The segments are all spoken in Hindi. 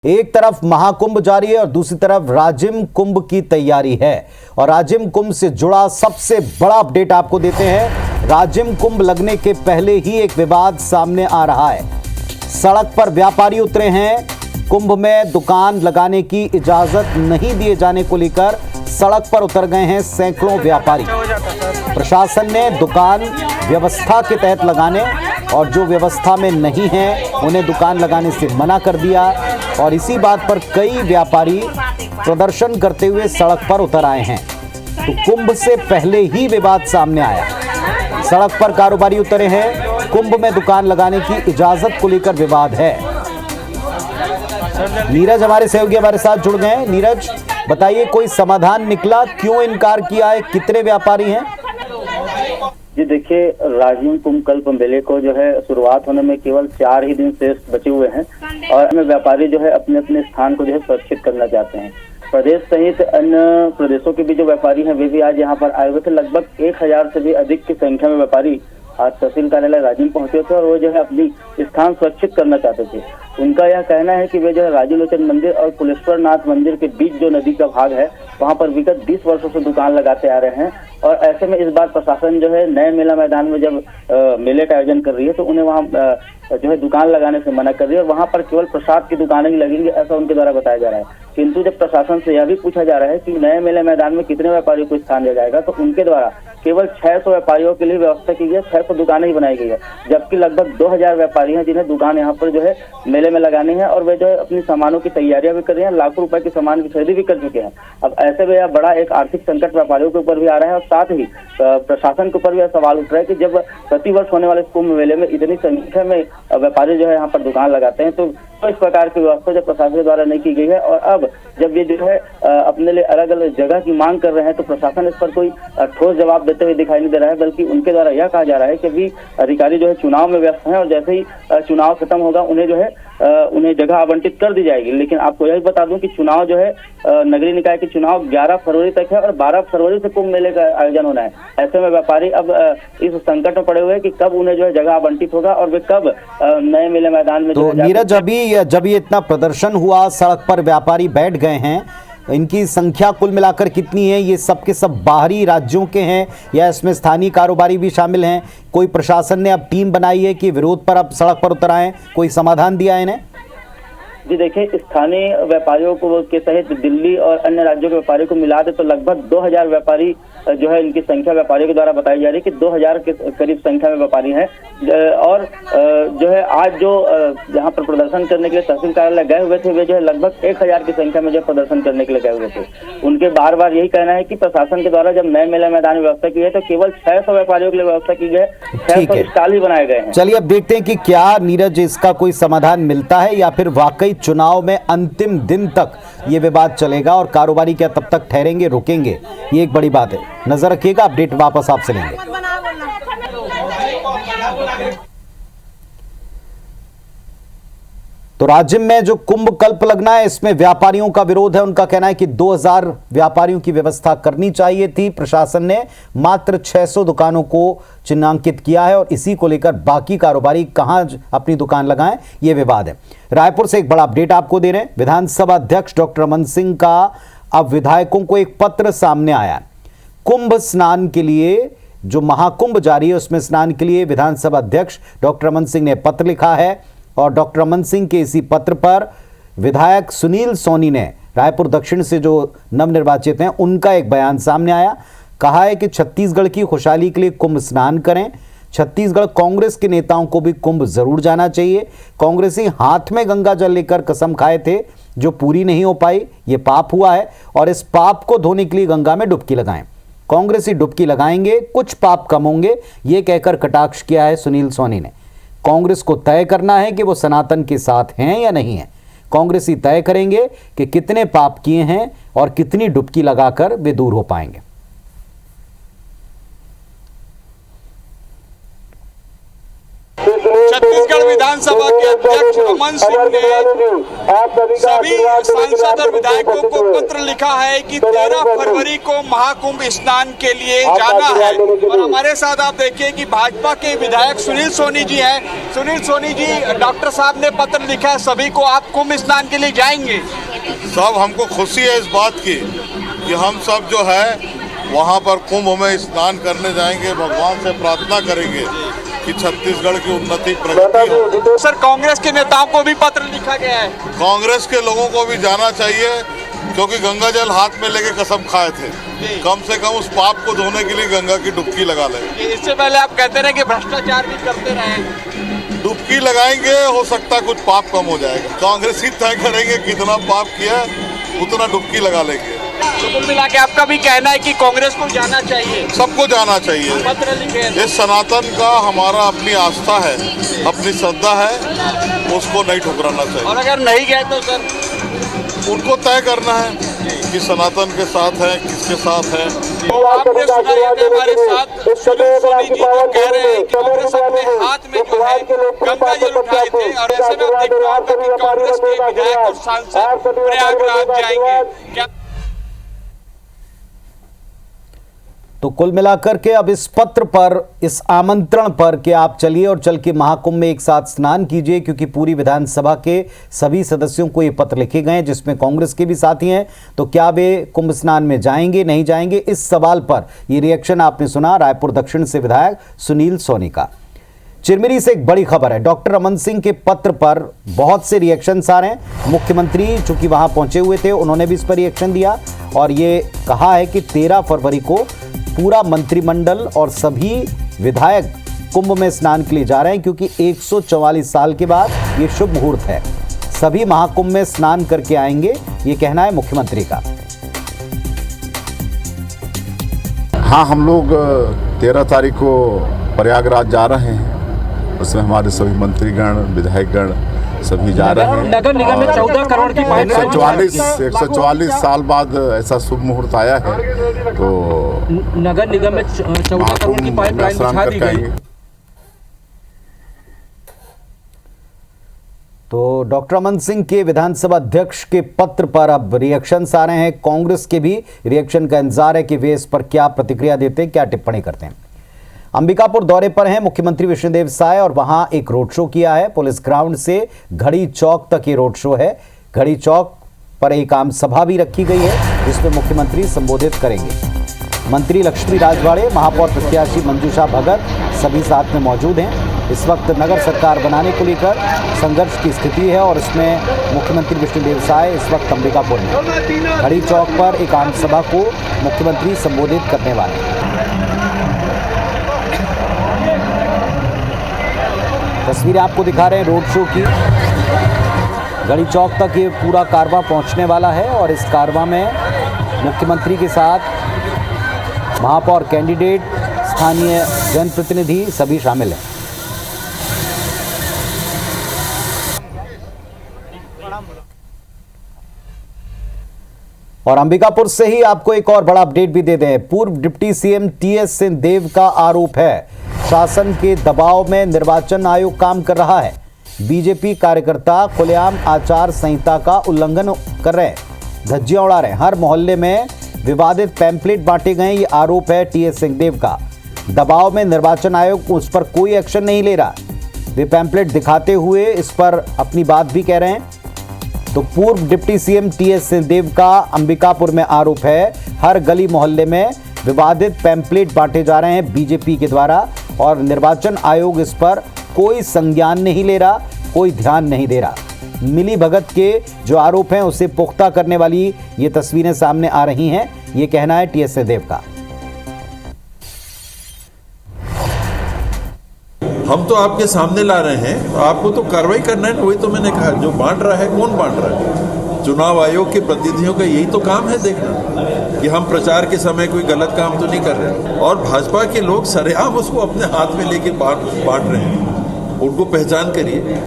एक तरफ महाकुंभ जारी है और दूसरी तरफ राजिम कुंभ की तैयारी है। और राजिम कुंभ से जुड़ा सबसे बड़ा अपडेट आपको देते हैं। राजिम कुंभ लगने के पहले ही एक विवाद सामने आ रहा है। सड़क पर व्यापारी उतरे हैं। कुंभ में दुकान लगाने की इजाजत नहीं दिए जाने को लेकर सड़क पर उतर गए हैं सैकड़ों व्यापारी। प्रशासन ने दुकान व्यवस्था के तहत लगाने और जो व्यवस्था में नहीं है उन्हें दुकान लगाने से मना कर दिया। और इसी बात पर कई व्यापारी प्रदर्शन करते हुए सड़क पर उतर आए हैं। तो कुंभ से पहले ही विवाद सामने आया। सड़क पर कारोबारी उतरे हैं। कुंभ में दुकान लगाने की इजाजत को लेकर विवाद है। नीरज हमारे सहयोगी हमारे साथ जुड़ गए हैं। नीरज, बताइए, कोई समाधान निकला? क्यों इनकार किया है? कितने व्यापारी हैं? जी देखिए, राजिम कुंभ कल्प मेले को जो है शुरुआत होने में केवल 4 ही दिन शेष बचे हुए हैं और हमें व्यापारी जो है अपने अपने स्थान को जो है सुरक्षित करना चाहते हैं। प्रदेश सहित अन्य प्रदेशों के भी जो व्यापारी हैं वे भी आज यहाँ पर आए हुए थे। लगभग 1000 से भी अधिक की संख्या में व्यापारी आज तहसील कार्यालय राजिम पहुंचे थे और वो जो है अपनी स्थान सुरक्षित करना चाहते थे। उनका यह कहना है कि वे जो है राजीव लोचन मंदिर और कुलेश्वर नाथ मंदिर के बीच जो नदी का भाग है वहां पर विगत 20 वर्षों से दुकान लगाते आ रहे हैं और ऐसे में इस बार प्रशासन जो है नए मेला मैदान में जब मेले का आयोजन कर रही है तो उन्हें वहां जो है दुकान लगाने से मना कर रही है और वहां पर केवल प्रसाद की दुकानें ही लगेंगी, ऐसा उनके द्वारा बताया जा रहा है। किंतु जब प्रशासन से यह भी पूछा जा रहा है कि नए मेले मैदान में कितने व्यापारियों को स्थान दिया जाएगा तो उनके द्वारा केवल 600 व्यापारियों के लिए व्यवस्था की गई है। 600 दुकानें ही बनाई गई है, जबकि लगभग 2000 व्यापारी हैं जिन्हें दुकान यहाँ पर जो है मेले में लगानी है और वे जो है अपनी सामानों की तैयारियां भी कर रहे हैं। लाखों रुपए के सामान की खरीदी भी कर चुके हैं। अब ऐसे में यह बड़ा एक आर्थिक संकट व्यापारियों के ऊपर भी आ रहा है और साथ ही प्रशासन के ऊपर भी यह सवाल उठ रहा है कि जब प्रतिवर्ष होने वाले कुंभ मेले में इतनी संख्या में व्यापारी जो है यहाँ पर दुकान लगाते हैं तो इस प्रकार की व्यवस्था जब प्रशासन द्वारा नहीं की गई है और अब जब ये जो है अपने लिए अलग अलग जगह की मांग कर रहे हैं तो प्रशासन इस पर कोई ठोस जवाब देते हुए दिखाई नहीं दे रहा है, बल्कि उनके द्वारा यह कहा जा रहा है कि अभी अधिकारी जो है चुनाव में व्यस्त हैं और जैसे ही चुनाव खत्म होगा उन्हें जो है उन्हें जगह आवंटित कर दी जाएगी। लेकिन आपको यही बता दूं कि चुनाव जो है नगरीय निकाय के चुनाव 11 फरवरी तक है और 12 फरवरी से कुंभ मेले का आयोजन होना है। ऐसे में व्यापारी अब इस संकट में पड़े हुए हैं कि कब उन्हें जो है जगह आवंटित होगा और वे कब नए मेले मैदान में। तो नीरज, अभी जब ये इतना प्रदर्शन हुआ, सड़क पर व्यापारी बैठ गए हैं, इनकी संख्या कुल मिलाकर कितनी है? ये सब के सब बाहरी राज्यों के हैं या इसमें स्थानीय कारोबारी भी शामिल हैं? कोई प्रशासन ने अब टीम बनाई है कि विरोध पर अब सड़क पर उतर आए? कोई समाधान दिया है इन्हें? जी देखिए, स्थानीय व्यापारियों को के सहित दिल्ली और अन्य राज्यों के व्यापारियों को मिला दे तो लगभग 2000 व्यापारी जो है इनकी संख्या व्यापारियों के द्वारा बताई जा रही है कि 2000 के करीब संख्या में व्यापारी हैं और जो है आज जो यहाँ पर प्रदर्शन करने के लिए तहसील कार्यालय गए हुए थे वे जो है लगभग 1000 की संख्या में जो प्रदर्शन करने के लिए गए हुए थे। उनके बार बार यही कहना है कि प्रशासन के द्वारा जब नए मेला मैदान में व्यवस्था की है तो केवल 600 व्यापारियों के लिए व्यवस्था की गई, 600 स्टॉल ही बनाए गए हैं। चलिए अब देखते हैं कि क्या नीरज इसका कोई समाधान मिलता है या फिर वाकई चुनाव में अंतिम दिन तक ये विवाद चलेगा और कारोबारी क्या तब तक ठहरेंगे, रुकेंगे? ये एक बड़ी बात है। नजर रखिएगा, अपडेट वापस आपसे लेंगे। तो राज्य में जो कुंभ कल्प लगना है इसमें व्यापारियों का विरोध है। उनका कहना है कि 2000 व्यापारियों की व्यवस्था करनी चाहिए थी। प्रशासन ने मात्र 600 दुकानों को चिन्हांकित किया है और इसी को लेकर बाकी कारोबारी कहां अपनी दुकान लगाएं, यह विवाद है। रायपुर से एक बड़ा अपडेट आपको दे रहे हैं। विधानसभा अध्यक्ष डॉक्टर रमन सिंह का अब विधायकों को एक पत्र सामने आया। कुंभ स्नान के लिए जो महाकुंभ जारी है उसमें स्नान के लिए विधानसभा अध्यक्ष डॉक्टर रमन सिंह ने पत्र लिखा है और डॉक्टर रमन सिंह के इसी पत्र पर विधायक सुनील सोनी ने रायपुर दक्षिण से जो नवनिर्वाचित हैं उनका एक बयान सामने आया। कहा है कि छत्तीसगढ़ की खुशहाली के लिए कुंभ स्नान करें। छत्तीसगढ़ कांग्रेस के नेताओं को भी कुंभ जरूर जाना चाहिए। कांग्रेसी हाथ में गंगा जल लेकर कसम खाए थे जो पूरी नहीं हो पाई, ये पाप हुआ है और इस पाप को धोने के लिए गंगा में डुबकी लगाएं। कांग्रेसी डुबकी लगाएंगे, कुछ पाप कम होंगे, ये कहकर कटाक्ष किया है सुनील सोनी ने। कांग्रेस को तय करना है कि वो सनातन के साथ हैं या नहीं है। कांग्रेसी तय करेंगे कि कितने पाप किए हैं और कितनी डुबकी लगाकर वे दूर हो पाएंगे। छत्तीसगढ़ विधानसभा के अध्यक्ष अमन सिंह ने सभी सांसद और विधायकों को पत्र लिखा है कि 13 फरवरी को महाकुंभ स्नान के लिए जाना है। और हमारे साथ आप देखिए कि भाजपा के विधायक सुनील सोनी जी हैं। सुनील सोनी जी, डॉक्टर साहब ने पत्र लिखा है सभी को, आप कुंभ स्नान के लिए जाएंगे? सब हमको खुशी है इस बात की कि हम सब जो है वहाँ पर कुंभ में स्नान करने जाएंगे, भगवान से प्रार्थना करेंगे कि छत्तीसगढ़ की उन्नति प्रगति हो। सर, कांग्रेस के नेताओं को भी पत्र लिखा गया है। कांग्रेस के लोगों को भी जाना चाहिए क्योंकि गंगा जल हाथ में लेके कसम खाए थे, कम से कम उस पाप को धोने के लिए गंगा की डुबकी लगा लें। इससे पहले आप कहते रहे कि भ्रष्टाचार भी करते रहे। डुबकी लगाएंगे, हो सकता है कुछ पाप कम हो जाएगा। कांग्रेस ही तय करेंगे कितना पाप किया उतना डुबकी लगा लेंगे। तो कुल मिला के आपका भी कहना है कि कांग्रेस को जाना चाहिए? सबको जाना चाहिए। पत्र लिखे ये सनातन का हमारा अपनी आस्था है, अपनी श्रद्धा है, उसको नहीं ठुकराना चाहिए। और अगर नहीं गए तो सर उनको तय करना है कि सनातन के साथ है, किसके साथ है। तो आपने सुना है कि हमारे साथ सुनील सोनी जी जो कह रहे हैं कि कांग्रेस अपने हाथ में जो है गंगा जल उठाए थे, और ऐसे में आप देख रहे होंगे कि कांग्रेस के विधायक और सांसद प्रयागराज जाएंगे। क्या तो कुल मिलाकर के अब इस पत्र पर, इस आमंत्रण पर कि आप चलिए और चल के महाकुंभ में एक साथ स्नान कीजिए, क्योंकि पूरी विधानसभा के सभी सदस्यों को ये पत्र लिखे गए हैं जिसमें कांग्रेस के भी साथी हैं, तो क्या वे कुंभ स्नान में जाएंगे नहीं जाएंगे, इस सवाल पर ये रिएक्शन आपने सुना रायपुर दक्षिण से विधायक सुनील सोनी का। चिरमिरी से एक बड़ी खबर है, डॉक्टर अमन सिंह के पत्र पर बहुत से रिएक्शंस आ रहे हैं। मुख्यमंत्री चूंकि वहां पहुंचे हुए थे, उन्होंने भी इस पर रिएक्शन दिया और ये कहा है कि 13 फरवरी को पूरा मंत्रिमंडल और सभी विधायक कुंभ में स्नान के लिए जा रहे हैं, क्योंकि 144 साल के बाद ये शुभ मुहूर्त है। सभी महाकुंभ में स्नान करके आएंगे, ये कहना है मुख्यमंत्री का। हाँ, हम लोग 13 तारीख को प्रयागराज जा रहे हैं। उसमें हमारे सभी मंत्रीगण, विधायकगण सभी जा रहे हैं। नगर निगम में 14 करोड़ की 144 साल बाद ऐसा शुभ मुहूर्त आया है, तो नगर निगम में 14 करोड़ की पाइपलाइन बिछा दी गई। तो डॉक्टर अमन सिंह के विधानसभा अध्यक्ष के पत्र पर अब रिएक्शंस आ रहे हैं। कांग्रेस के भी रिएक्शन का इंतजार है कि वे इस पर क्या प्रतिक्रिया देते हैं, क्या टिप्पणी करते हैं। अंबिकापुर दौरे पर हैं मुख्यमंत्री विष्णुदेव साय और वहां एक रोड शो किया है। पुलिस ग्राउंड से घड़ी चौक तक ये रोड शो है। घड़ी चौक पर एक आम सभा भी रखी गई है जिसमें मुख्यमंत्री संबोधित करेंगे। मंत्री लक्ष्मी राजवाड़े, महापौर प्रत्याशी मंजूषा भगत सभी साथ में मौजूद हैं। इस वक्त नगर सरकार बनाने को लेकर संघर्ष की स्थिति है और इसमें मुख्यमंत्री विष्णुदेव साय इस वक्त अंबिकापुर में घड़ी चौक पर एक आम सभा को मुख्यमंत्री संबोधित करने वाले हैं। तस्वीरें आपको दिखा रहे हैं रोड शो की। घड़ी चौक तक ये पूरा कारवां पहुंचने वाला है और इस कारवां में मुख्यमंत्री के साथ महापौर कैंडिडेट, स्थानीय जनप्रतिनिधि सभी शामिल हैं। और अंबिकापुर से ही आपको एक और बड़ा अपडेट भी दे दें। पूर्व डिप्टी सीएम टीएस सिंहदेव का आरोप है शासन के दबाव में निर्वाचन आयोग काम कर रहा है। बीजेपी कार्यकर्ता खुलेआम आचार संहिता का उल्लंघन कर रहे हैं, धज्जियां उड़ा रहे हैं। हर मोहल्ले में विवादित पैम्पलेट बांटे गए, ये आरोप है टीएस सिंहदेव का। दबाव में निर्वाचन आयोग उस पर कोई एक्शन नहीं ले रहा। वे पैम्पलेट दिखाते हुए इस पर अपनी बात भी कह रहे हैं। तो पूर्व डिप्टी सीएम टीएस सिंहदेव का अंबिकापुर में आरोप है, हर गली मोहल्ले में विवादित पैम्पलेट बांटे जा रहे हैं बीजेपी के द्वारा और निर्वाचन आयोग इस पर कोई संज्ञान नहीं ले रहा, कोई ध्यान नहीं दे रहा। मिली भगत के जो आरोप हैं उसे पुख्ता करने वाली ये तस्वीरें सामने आ रही हैं, ये कहना है टीएस सिंहदेव का। हम तो आपके सामने ला रहे हैं, आपको तो कार्रवाई करना है ना। वही तो मैंने कहा, जो बांट रहा है कौन बांट रहा है? चुनाव आयोग के प्रतिनिधियों का यही तो काम है देखना कि हम प्रचार के समय कोई गलत काम तो नहीं कर रहे। और भाजपा के लोग सरेआम उसको अपने हाथ में लेके बांट रहे हैं, उनको पहचान करिए।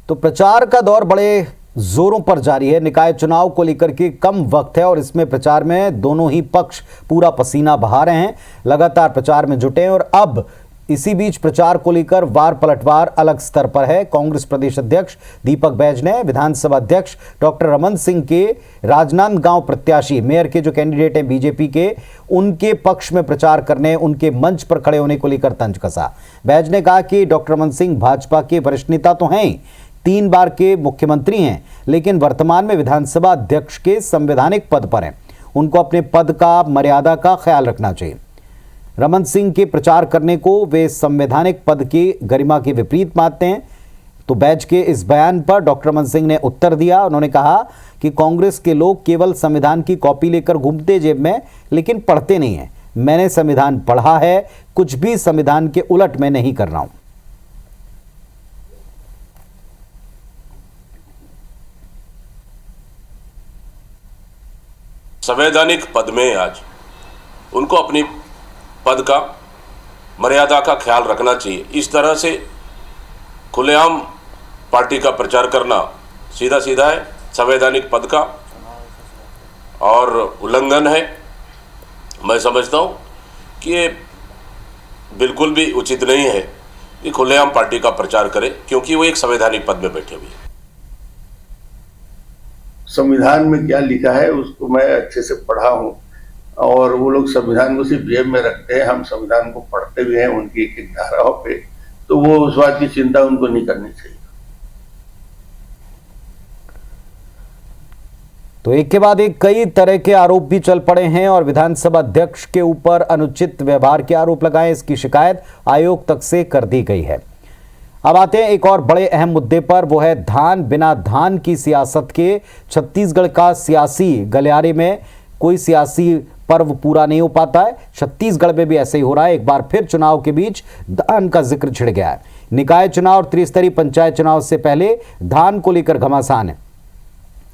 तो प्रचार का दौर बड़े जोरों पर जारी है। निकाय चुनाव को लेकर के कम वक्त है और इसमें प्रचार में दोनों ही पक्ष पूरा पसीना बहा रहे हैं, लगातार प्रचार में जुटे हैं और अब इसी बीच प्रचार को लेकर वार पलटवार अलग स्तर पर है। कांग्रेस प्रदेश अध्यक्ष दीपक बैज ने विधानसभा अध्यक्ष डॉक्टर रमन सिंह के राजनांदगांव प्रत्याशी मेयर के जो कैंडिडेट हैं बीजेपी के, उनके पक्ष में प्रचार करने, उनके मंच पर खड़े होने को लेकर तंज कसा। बैज ने कहा कि डॉक्टर रमन सिंह भाजपा के वरिष्ठ नेता तो हैं, 3 बार के मुख्यमंत्री हैं, लेकिन वर्तमान में विधानसभा अध्यक्ष के संवैधानिक पद पर हैं। उनको अपने पद का, मर्यादा का ख्याल रखना चाहिए। रमन सिंह के प्रचार करने को वे संवैधानिक पद की गरिमा के विपरीत मानते हैं। तो बैज के इस बयान पर डॉक्टर रमन सिंह ने उत्तर दिया। उन्होंने कहा कि कांग्रेस के लोग केवल संविधान की कॉपी लेकर घूमते जेब में, लेकिन पढ़ते नहीं हैं। मैंने संविधान पढ़ा है, कुछ भी संविधान के उलट मैं नहीं कर रहा हूं। संवैधानिक पद में आज उनको अपनी पद का, मर्यादा का ख्याल रखना चाहिए। इस तरह से खुलेआम पार्टी का प्रचार करना सीधा सीधा है, संवैधानिक पद का और उल्लंघन है। मैं समझता हूं कि ये बिल्कुल भी उचित नहीं है कि खुलेआम पार्टी का प्रचार करे, क्योंकि वो एक संवैधानिक पद में बैठे हुए हैं। संविधान में क्या लिखा है उसको मैं अच्छे से पढ़ा हूँ, और वो लोग संविधान को सिर्फ जेब में रखते हैं। हम संविधान को पढ़ते भी हैं उनकी एक एक धाराओं पे, तो वो उस बात की चिंता उनको नहीं करनी चाहिए। तो एक के बाद एक कई तरह के आरोप भी चल पड़े हैं और विधानसभा अध्यक्ष के ऊपर अनुचित व्यवहार के आरोप लगाए, इसकी शिकायत आयोग तक से कर दी गई है। अब आते हैं एक और बड़े अहम मुद्दे पर, वो है धान। बिना धान की सियासत के छत्तीसगढ़ का सियासी गलियारे में कोई सियासी पर्व पूरा नहीं हो पाता है। छत्तीसगढ़ में भी ऐसे ही हो रहा है। एक बार फिर चुनाव के बीच धान का जिक्र छिड़ गया है। निकाय चुनाव और त्रिस्तरीय पंचायत चुनाव से पहले धान को लेकर घमासान है।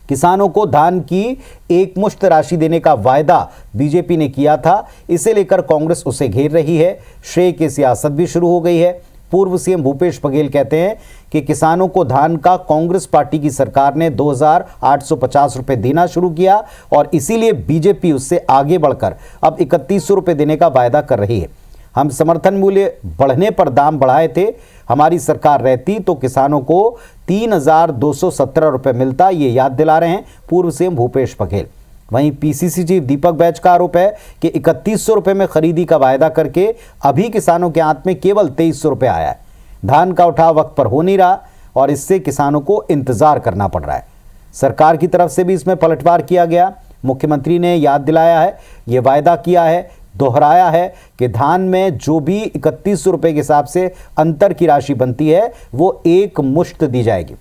किसानों को धान की एकमुश्त राशि देने का वायदा बीजेपी ने किया था, इसे लेकर कांग्रेस उसे घेर रही है। श्रेय की सियासत भी शुरू हो गई है। पूर्व सीएम भूपेश बघेल कहते हैं कि किसानों को धान का कांग्रेस पार्टी की सरकार ने 2850 रुपए देना शुरू किया और इसीलिए बीजेपी उससे आगे बढ़कर अब 3100 रुपए देने का वायदा कर रही है। हम समर्थन मूल्य बढ़ने पर दाम बढ़ाए थे, हमारी सरकार रहती तो किसानों को 3217 रुपए मिलता, ये याद दिला रहे हैं पूर्व सीएम भूपेश बघेल। वहीं पीसीसी चीफ दीपक बैज का आरोप है कि 3100 रुपए में खरीदी का वायदा करके अभी किसानों के हाथ में केवल 2300 रुपए आया है। धान का उठाव वक्त पर हो नहीं रहा और इससे किसानों को इंतजार करना पड़ रहा है। सरकार की तरफ से भी इसमें पलटवार किया गया। मुख्यमंत्री ने याद दिलाया है, ये वायदा किया है, दोहराया है कि धान में जो भी 3100 रुपए के हिसाब से अंतर की राशि बनती है वो एक मुश्त दी जाएगी।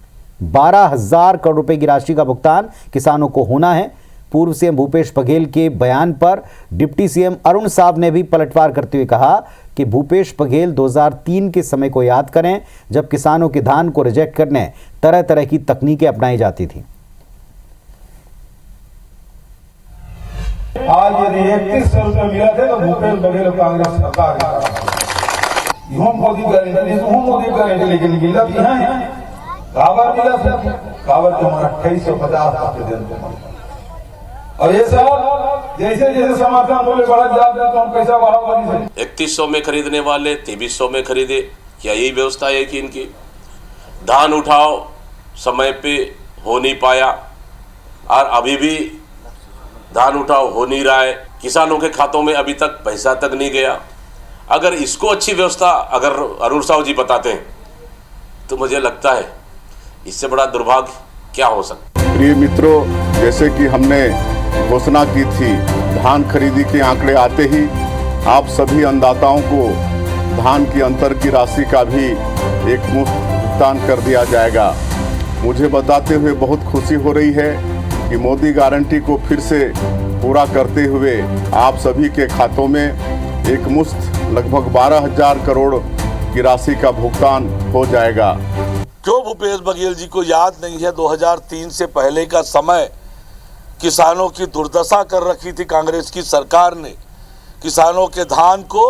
12,000 करोड़ रुपए की राशि का भुगतान किसानों को होना है। पूर्व सीएम भूपेश बघेल के बयान पर डिप्टी सीएम अरुण साव ने भी पलटवार करते हुए कहा कि भूपेश बघेल 2003 के समय को याद करें, जब किसानों के धान को रिजेक्ट करने तरह तरह की तकनीकें अपनाई जाती थी। आज यदि 3100 रुपये मिला थे तो भूपेश बघेल कांग्रेस सरकार मोदी करेंगे, लेकिन मिला भी है काबर मिला था, काबर तुम्हारा 2850 और ये सब जैसे जैसे समर्थन मूल्य बढ़ जाता है तो हम पैसा बढ़ा 3100 में खरीदने वाले 2300 में खरीदे। क्या यही व्यवस्था है कि इनकी? धान उठाओ समय पे हो नहीं पाया और अभी भी धान उठाओ हो नहीं रहा है। किसानों के खातों में अभी तक पैसा तक नहीं गया। अगर इसको अच्छी व्यवस्था अगर अरुण साहू जी बताते हैं तो मुझे लगता है इससे बड़ा दुर्भाग्य क्या हो सकता। प्रिय मित्रों, जैसे कि हमने घोषणा की थी, धान खरीदी के आंकड़े आते ही आप सभी अन्नदाताओं को धान की अंतर की राशि का भी एक मुफ्त भुगतान कर दिया जाएगा। मुझे बताते हुए बहुत खुशी हो रही है कि मोदी गारंटी को फिर से पूरा करते हुए आप सभी के खातों में एक मुश्त लगभग 12,000 करोड़ की राशि का भुगतान हो जाएगा। क्यों भूपेश बघेल जी को याद नहीं है 2003 से पहले का समय? किसानों की दुर्दशा कर रखी थी कांग्रेस की सरकार ने। किसानों के धान को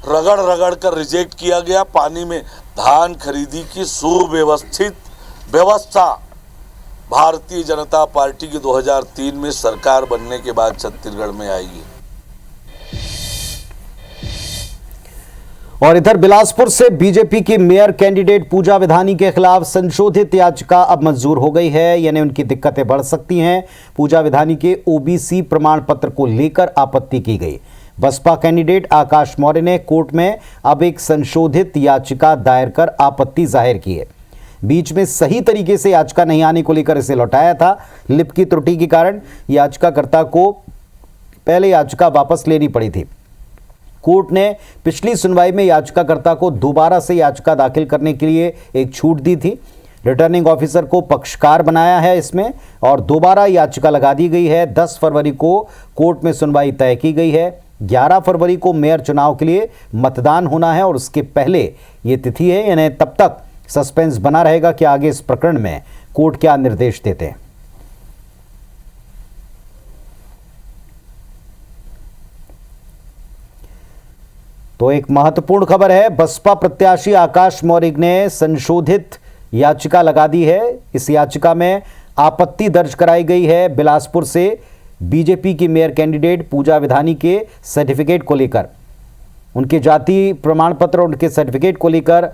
रगड़ रगड़ कर रिजेक्ट किया गया। पानी में धान खरीदी की सुव्यवस्थित व्यवस्था भारतीय जनता पार्टी की 2003 में सरकार बनने के बाद छत्तीसगढ़ में आएगी। और इधर बिलासपुर से बीजेपी की मेयर कैंडिडेट पूजा विधानी के खिलाफ संशोधित याचिका अब मंजूर हो गई है, यानी उनकी दिक्कतें बढ़ सकती हैं। पूजा विधानी के ओबीसी प्रमाण पत्र को लेकर आपत्ति की गई। बसपा कैंडिडेट आकाश मौर्य ने कोर्ट में अब एक संशोधित याचिका दायर कर आपत्ति जाहिर की है। बीच में सही तरीके से याचिका नहीं आने को लेकर इसे लौटाया था। लिप की त्रुटि के कारण याचिकाकर्ता को पहले याचिका वापस लेनी पड़ी थी। कोर्ट ने पिछली सुनवाई में याचिकाकर्ता को दोबारा से याचिका दाखिल करने के लिए एक छूट दी थी। रिटर्निंग ऑफिसर को पक्षकार बनाया है इसमें और दोबारा याचिका लगा दी गई है। 10 फरवरी को कोर्ट में सुनवाई तय की गई है। 11 फरवरी को मेयर चुनाव के लिए मतदान होना है और उसके पहले ये तिथि है, यानी तब तक सस्पेंस बना रहेगा कि आगे इस प्रकरण में कोर्ट क्या निर्देश देते हैं। तो एक महत्वपूर्ण खबर है, बसपा प्रत्याशी आकाश मौर्य ने संशोधित याचिका लगा दी है। इस याचिका में आपत्ति दर्ज कराई गई है बिलासपुर से बीजेपी की मेयर कैंडिडेट पूजा विधानी के सर्टिफिकेट को लेकर। उनके जाति प्रमाण पत्र, उनके सर्टिफिकेट को लेकर,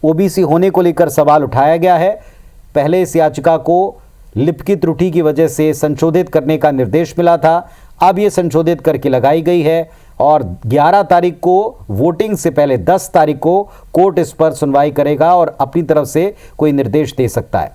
ओबीसी होने को लेकर सवाल उठाया गया है। पहले इस याचिका को लिप की त्रुटि की वजह से संशोधित करने का निर्देश मिला था। अब ये संशोधित करके लगाई गई है और 11 तारीख को वोटिंग से पहले 10 तारीख को कोर्ट इस पर सुनवाई करेगा और अपनी तरफ से कोई निर्देश दे सकता है।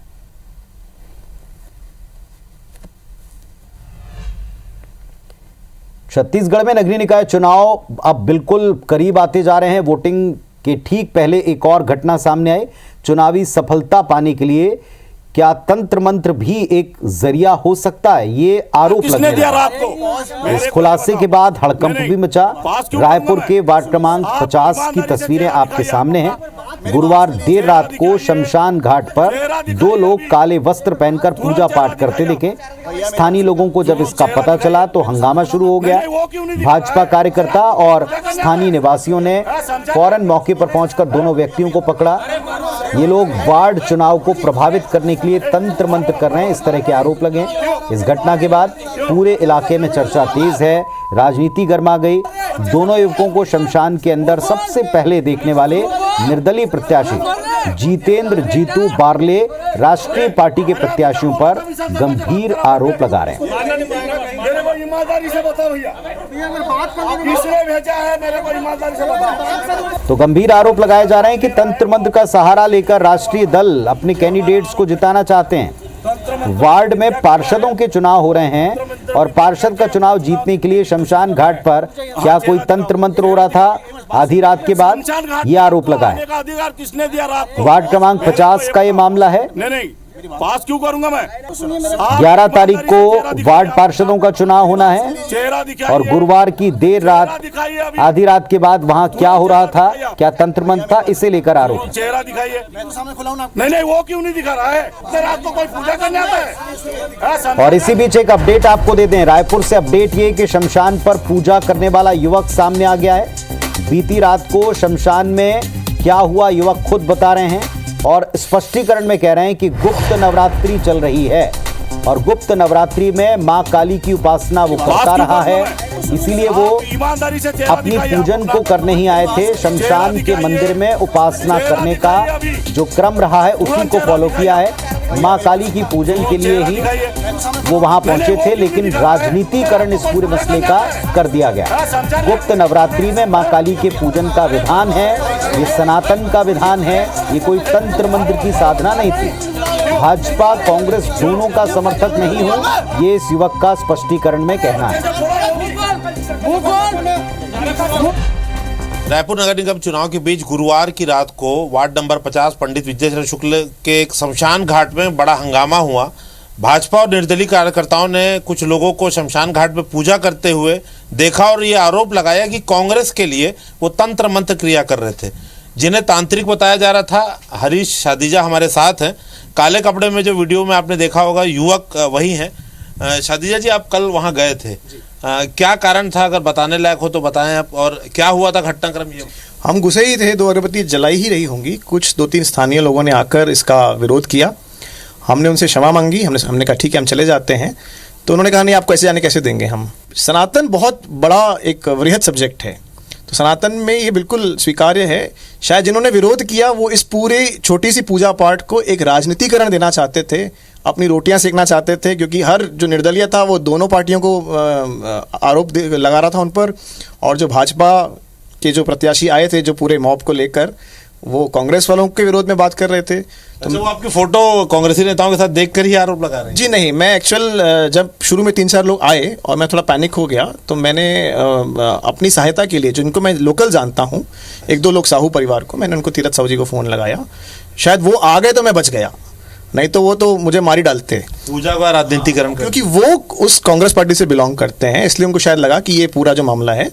छत्तीसगढ़ में नगरीय निकाय चुनाव अब बिल्कुल करीब आते जा रहे हैं। वोटिंग के ठीक पहले एक और घटना सामने आई। चुनावी सफलता पाने के लिए क्या तंत्र मंत्र भी एक जरिया हो सकता है, ये आरोप लगने लगा। इस खुलासे के बाद हड़कंप भी मचा। रायपुर के वार्ड क्रमांक 50 की तस्वीरें आपके सामने हैं। गुरुवार देर रात को शमशान घाट पर 2 लोग काले वस्त्र पहनकर पूजा पाठ करते दिखे। स्थानीय लोगों को जब इसका पता चला तो हंगामा शुरू हो गया। भाजपा कार्यकर्ता और स्थानीय निवासियों ने फौरन मौके पर पहुंचकर दोनों व्यक्तियों को पकड़ा। ये लोग वार्ड चुनाव को प्रभावित करने के लिए तंत्र मंत्र कर रहे हैं, इस तरह के आरोप लगे। इस घटना के बाद पूरे इलाके में चर्चा तेज है, राजनीति गर्मा गई। दोनों युवकों को शमशान के अंदर सबसे पहले देखने वाले निर्दलीय प्रत्याशी जितेंद्र जीतू बारले राष्ट्रीय पार्टी के प्रत्याशियों पर गंभीर आरोप लगा रहे हैं। मेरे को ईमानदारी से बताओ भैया, किसने भेजा है, मेरे को ईमानदारी से बताओ। तो गंभीर आरोप लगाए जा रहे हैं कि तंत्र मंत्र का सहारा लेकर राष्ट्रीय दल अपने कैंडिडेट्स को जिताना चाहते हैं। वार्ड में पार्षदों के चुनाव हो रहे हैं और पार्षद का चुनाव जीतने के लिए शमशान घाट पर क्या कोई तंत्र मंत्र हो रहा था आधी रात के बाद, यह आरोप लगा है। वार्ड क्रमांक 50 का ये मामला है। नहीं पास क्यों करूंगा मैं। 11 तारीख को वार्ड पार्षदों का चुनाव होना है और गुरुवार की देर रात आधी रात के बाद वहां क्या हो रहा था, क्या तंत्र मंत्र था, इसे लेकर आरोप। चेहरा दिखाइए। नहीं वो क्यों नहीं दिखा रहा है, रात को कोई पूजा करने आता है। और इसी बीच एक अपडेट आपको दे दें। रायपुर से अपडेट ये कि शमशान पर पूजा करने वाला युवक सामने आ गया है। बीती रात को शमशान में क्या हुआ युवक खुद बता रहे हैं और स्पष्टीकरण में कह रहे हैं कि गुप्त नवरात्रि चल रही है और गुप्त नवरात्रि में मां काली की उपासना वो करता रहा है, इसीलिए वो अपनी पूजन को करने ही आए थे। शमशान के मंदिर में उपासना करने का जो क्रम रहा है उसी को फॉलो किया है। मां काली की पूजन के लिए ही वो वहां पहुंचे थे, लेकिन राजनीतिकरण इस पूरे मसले का कर दिया गया। गुप्त नवरात्रि में मां काली के पूजन का विधान है, ये सनातन का विधान है, ये कोई तंत्र मंत्र की साधना नहीं थी। भाजपा कांग्रेस दोनों का समर्थक नहीं हूं, ये इस युवक का स्पष्टीकरण में कहना है। रायपुर नगर निगम चुनाव के बीच गुरुवार की रात को वार्ड नंबर 50 पंडित विजय चंद्र शुक्ल के एक शमशान घाट में बड़ा हंगामा हुआ। भाजपा और निर्दलीय कार्यकर्ताओं ने कुछ लोगों को शमशान घाट में पूजा करते हुए देखा और ये आरोप लगाया कि कांग्रेस के लिए वो तंत्र मंत्र क्रिया कर रहे थे, जिन्हें तांत्रिक बताया जा रहा था। हरीश शादीजा हमारे साथ हैं। काले कपड़े में जो वीडियो में आपने देखा होगा युवक वही हैं। शादीजा जी, आप कल वहाँ गए थे, क्या कारण था, अगर बताने लायक हो तो बताएं आप, और क्या हुआ था घटनाक्रम ये? हम घुसे ही थे, 2 अगरबत्ती जलाई ही रही होंगी। कुछ 2-3 स्थानीय लोगों ने आकर इसका विरोध किया। हमने उनसे क्षमा मांगी। हमने कहा ठीक है हम चले जाते हैं। तो उन्होंने कहा नहीं, आप कैसे जाने कैसे देंगे हम। सनातन बहुत बड़ा एक वृहद सब्जेक्ट है, तो सनातन में ये बिल्कुल स्वीकार्य है। शायद जिन्होंने विरोध किया वो इस पूरे छोटी सी पूजा पाठ को एक राजनीतिकरण देना चाहते थे, अपनी रोटियां सेकना चाहते थे, क्योंकि हर जो निर्दलीय था वो दोनों पार्टियों को आरोप लगा रहा था उन पर, और जो भाजपा के जो प्रत्याशी आए थे जो पूरे मॉब को लेकर, वो कांग्रेस वालों के विरोध में बात कर रहे थे। तो वो आपकी फोटो कांग्रेसी नेताओं के साथ देखकर ही आरोप लगा रहे हैं? जी नहीं, मैं एक्चुअल जब शुरू में 3-4 लोग आए और मैं थोड़ा पैनिक हो गया, तो मैंने अपनी सहायता के लिए, जिनको मैं लोकल जानता हूँ, 1-2 लोग साहू परिवार को, मैंने उनको तीरथ साहू जी को फ़ोन लगाया। शायद वो आ गए तो मैं बच गया, नहीं तो वो तो मुझे मारी डालते। पूजा का राजनीतिकरण, क्योंकि वो उस कांग्रेस पार्टी से बिलोंग करते हैं, इसलिए उनको शायद लगा कि ये पूरा जो मामला है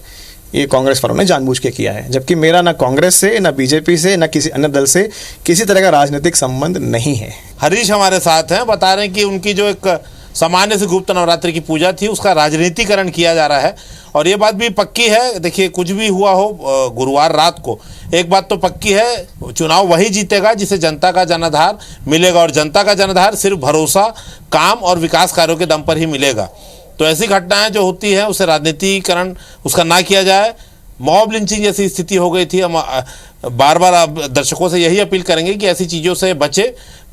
ये कांग्रेस वालों ने जानबूझ के किया है, जबकि मेरा ना कांग्रेस से, ना बीजेपी से, ना किसी अन्य दल से किसी तरह का राजनीतिक संबंध नहीं है। हरीश हमारे साथ हैं, बता रहे हैं कि उनकी जो एक सामान्य से गुप्त नवरात्रि की पूजा थी उसका राजनीतिकरण किया जा रहा है, और ये बात भी पक्की है। देखिए, कुछ भी हुआ हो गुरुवार रात को, एक बात तो पक्की है, चुनाव वही जीतेगा जिसे जनता का जनाधार मिलेगा, और जनता का जनाधार सिर्फ भरोसा, काम और विकास कार्यों के दम पर ही मिलेगा। तो ऐसी घटनाएं जो होती हैं उसे राजनीतिकरण उसका ना किया जाए। मॉब लिंचिंग जैसी स्थिति हो गई थी, हम बार बार आप दर्शकों से यही अपील करेंगे कि ऐसी चीज़ों से बचे।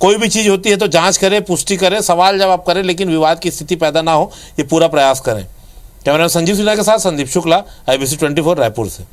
कोई भी चीज़ होती है तो जांच करें, पुष्टि करें, सवाल जवाब करें, लेकिन विवाद की स्थिति पैदा ना हो, ये पूरा प्रयास करें। कैमरामैन संजीव सिन्हा के साथ संदीप शुक्ला, IBC 24 रायपुर से।